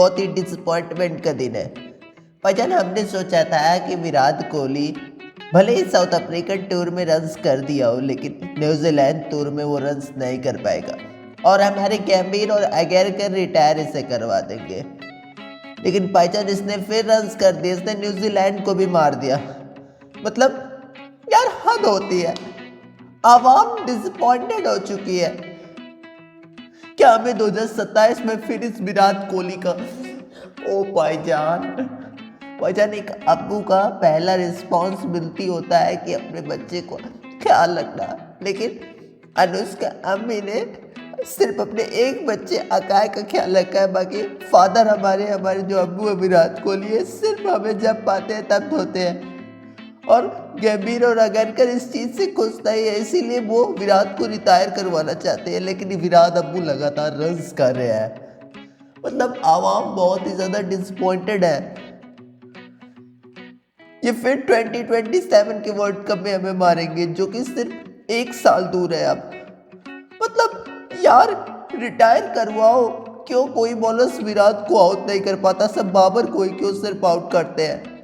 बहुत ही डिसअपॉइंटमेंट का दिन है। भाईजान हमने सोचा था कि विराट कोहली भले ही साउथ अफ्रीकन टूर में रन्स कर दिया हो, लेकिन न्यूजीलैंड टूर में वो रन्स नहीं कर पाएगा और हमारे गैम्भीर और अगैरकर रिटायर इसे करवा देंगे। लेकिन भाईजान इसने फिर रन्स कर दिए, इसने न्यूजीलैंड को भी मार दिया। मतलब यार हद होती है। आवाम डिसअपॉइंटेड हो चुकी है। क्या हमें 2027 में फिर इस विराट कोहली का ओ भाईजान एक अब्बू का पहला रिस्पॉन्सिबिलिटी होता है कि अपने बच्चे को ख्याल रखना, लेकिन अनुष्का अम्मी ने सिर्फ अपने एक बच्चे अकाय का ख्याल रखा है। बाकी फादर हमारे जो अब्बू है विराट कोहली है, सिर्फ हमें जब पाते हैं तब धोते हैं। और गंभीर और अगरकर इस चीज़ से खुश नहीं है, इसीलिए वो विराट को रिटायर करवाना चाहते हैं, लेकिन विराट अब्बू लगातार रन्स कर रहे हैं। मतलब आवाम बहुत ही ज़्यादा डिसअपॉइंटेड है। ये फिर 2027 के वर्ल्ड कप में हमें मारेंगे, जो कि सिर्फ 1 साल दूर है अब। मतलब यार रिटायर करवाओ, क्यों कोई बॉलर्स विराट को आउट नहीं कर पाता, सब बाबर को ही क्यों सिर्फ आउट करते हैं।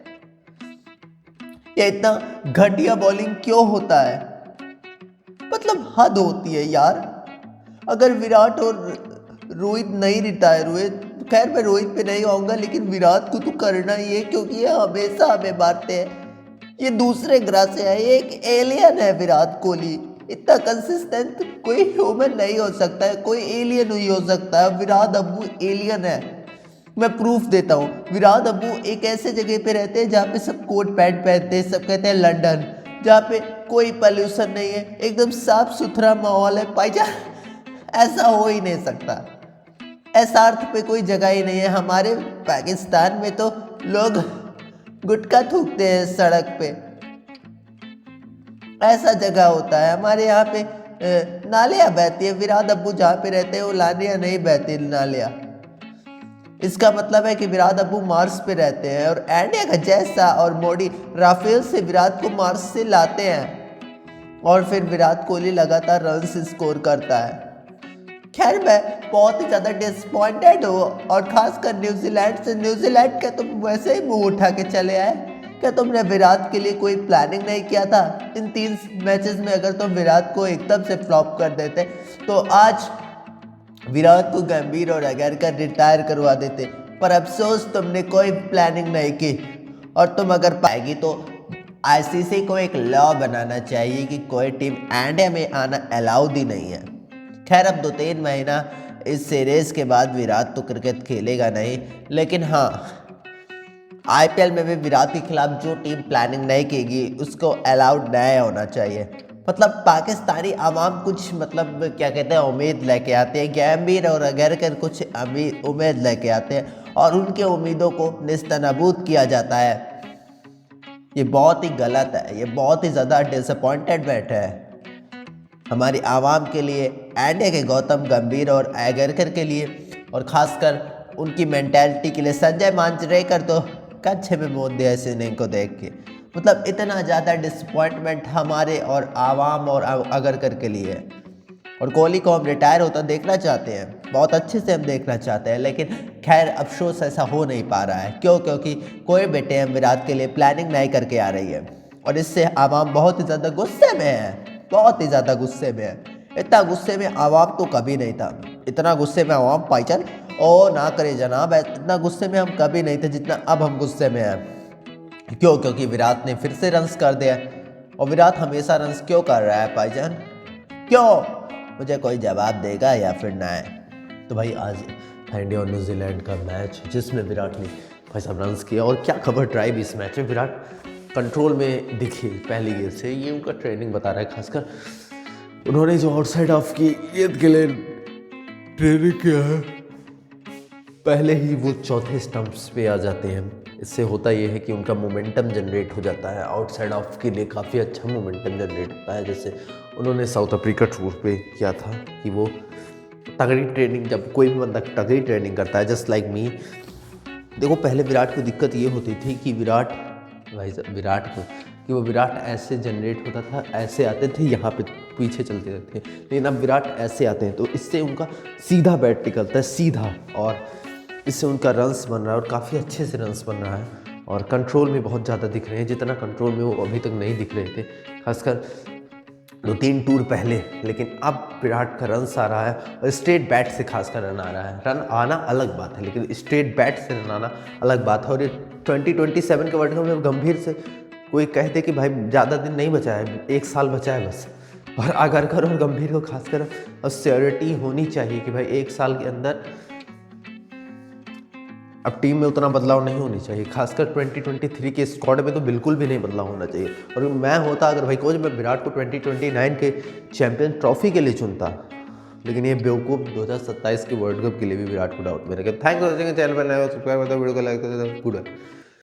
ये इतना घटिया बॉलिंग क्यों होता है, मतलब हद होती है यार। अगर विराट और रोहित नहीं रिटायर हुए, खैर मैं रोहित पे नहीं आऊँगा, लेकिन विराट को तो करना ही है, क्योंकि ये हमेशा हमें मारते हैं। ये दूसरे ग्रह से है, ये एक एलियन है विराट कोहली। इतना कंसिस्टेंट कोई ह्यूमन नहीं हो सकता है, कोई एलियन नहीं हो सकता है। विराट अब्बू एलियन है, मैं प्रूफ देता हूँ। विराट अब्बू एक ऐसे जगह पे रहते हैं जहाँ पे सब कोट पैंट पहनते हैं, सब कहते हैं लंदन, जहाँ पे कोई पॉल्यूशन नहीं है, एकदम साफ सुथरा माहौल है। भाईजान ऐसा हो ही नहीं सकता, ऐसा अर्थ पे कोई जगह ही नहीं है। हमारे पाकिस्तान में तो लोग गुटखा थूकते हैं सड़क पे, ऐसा जगह होता है। हमारे यहाँ पे नालियाँ बहती है, विराट अब्बू जहाँ पे रहते हैं वो नालियाँ नहीं बहती नालियाँ। इसका मतलब है कि विराट अब्बू मार्स पे रहते हैं, और इंडिया का जैसा और मोदी राफेल से विराट को मार्स से लाते हैं, और फिर विराट कोहली लगातार रन्स स्कोर करता है। खैर मैं बहुत ही ज़्यादा डिसअपॉइंटेड हूँ, और खासकर न्यूजीलैंड से। न्यूजीलैंड का तुम वैसे ही मुंह उठा के चले आए, क्या तुमने विराट के लिए कोई प्लानिंग नहीं किया था? इन 3 मैचेस में अगर तुम विराट को एकदम से फ्लॉप कर देते तो आज विराट को गंभीर और अगरकर रिटायर करवा देते, पर अफसोस तुमने कोई प्लानिंग नहीं की। और तुम अगर पाएगी तो आईसीसी को एक लॉ बनाना चाहिए कि कोई टीम इंडिया में आना अलाउड ही नहीं है। खैर अब 2-3 महीना इस सीरीज के बाद विराट तो क्रिकेट खेलेगा नहीं, लेकिन हाँ आईपीएल में भी विराट के खिलाफ जो टीम प्लानिंग नहीं करेगी उसको अलाउड नहीं होना चाहिए। मतलब पाकिस्तानी आवाम कुछ मतलब क्या कहते हैं उम्मीद लेके आते हैं, गंभीर और अगरकर कुछ उम्मीद लेके आते हैं, और उनके उम्मीदों को निस्तनाबूद किया जाता है। ये बहुत ही गलत है, ये बहुत ही ज़्यादा डिसअपॉइंटेडमेंट है हमारी आवाम के लिए, इंडिया के गौतम गंभीर और अगरकर के लिए, और ख़ासकर उनकी मेंटालिटी के लिए। संजय मांजरेकर तो कच्छे में मोद दिया इस इनिंग को देख के। मतलब इतना ज़्यादा डिसअपॉइंटमेंट हमारे और आवाम और अगरकर के लिए है। और कोहली को हम रिटायर होता देखना चाहते हैं, बहुत अच्छे से हम देखना चाहते हैं, लेकिन खैर अफसोस ऐसा हो नहीं पा रहा है। क्यों? क्योंकि कोई भी टीम विराट के लिए प्लानिंग नहीं करके आ रही है, और इससे आवाम बहुत ही ज़्यादा गुस्से में है, बहुत ही ज़्यादा गुस्से में है। इतना गुस्से में आवाम तो कभी नहीं था, इतना गुस्से में आवाम भाईजान ओ ना करे जनाब, इतना गुस्से में हम कभी नहीं थे जितना अब हम गुस्से में हैं। क्यों? क्योंकि विराट ने फिर से रन्स कर दिया, और विराट हमेशा रन्स क्यों कर रहा है भाईजान, क्यों? मुझे कोई जवाब देगा या फिर ना है? तो भाई आज इंडिया और न्यूजीलैंड का मैच जिसमें विराट ने भाई साहब रन्स किया, और क्या खबर ड्राइव इस मैच में विराट कंट्रोल में दिखी पहली गेंद से। ये उनका ट्रेनिंग बता रहा है, खासकर उन्होंने जो आउटसाइड ऑफ की गेंद के लिए ट्रेनिंग किया है, पहले ही वो चौथे स्टंप्स पे आ जाते हैं। इससे होता ये है कि उनका मोमेंटम जनरेट हो जाता है, आउटसाइड ऑफ के लिए काफ़ी अच्छा मोमेंटम जनरेट होता है। जैसे उन्होंने साउथ अफ्रीका टूर पे किया था कि वो तगड़ी ट्रेनिंग, जब कोई भी बंदा तगड़ी ट्रेनिंग करता है जस्ट लाइक मी। देखो पहले विराट को दिक्कत ये होती थी कि विराट ऐसे जनरेट होता था, ऐसे आते थे, यहाँ पे पीछे चलते रहते थे, लेकिन अब विराट ऐसे आते हैं तो इससे उनका सीधा बैट निकलता है, सीधा। और इससे उनका रन्स बन रहा है और काफ़ी अच्छे से रन्स बन रहा है और कंट्रोल में बहुत ज़्यादा दिख रहे हैं, जितना कंट्रोल में वो अभी तक नहीं दिख रहे थे, खासकर 2-3 टूर पहले। लेकिन अब विराट का रन्स आ रहा है और स्ट्रेट बैट से खासकर रन आ रहा है। रन आना अलग बात है, लेकिन स्ट्रेट बैट से रन आना अलग बात है। और ये 2027 के वर्ल्ड कप में गंभीर से कोई कह दे कि भाई ज़्यादा दिन नहीं बचा है, 1 साल बचा है बस, और आगरकर और गंभीर को खासकर अब श्योरिटी होनी चाहिए कि भाई 1 साल के अंदर अब टीम में उतना बदलाव नहीं होनी चाहिए। खासकर 2023 के स्क्वाड में तो बिल्कुल भी नहीं बदलाव होना चाहिए। और मैं होता अगर भाई कोच, मैं विराट को 2029 के चैंपियन ट्रॉफी के लिए चुनता, लेकिन ये बेवकूफ़ 2027 के वर्ल्ड कप के लिए भी विराट को डाउट में रखे। थैंक्स फॉर वॉचिंग, चैनल पर नए हो सब्सक्राइब करते वीडियो को लाइक करते, गुड।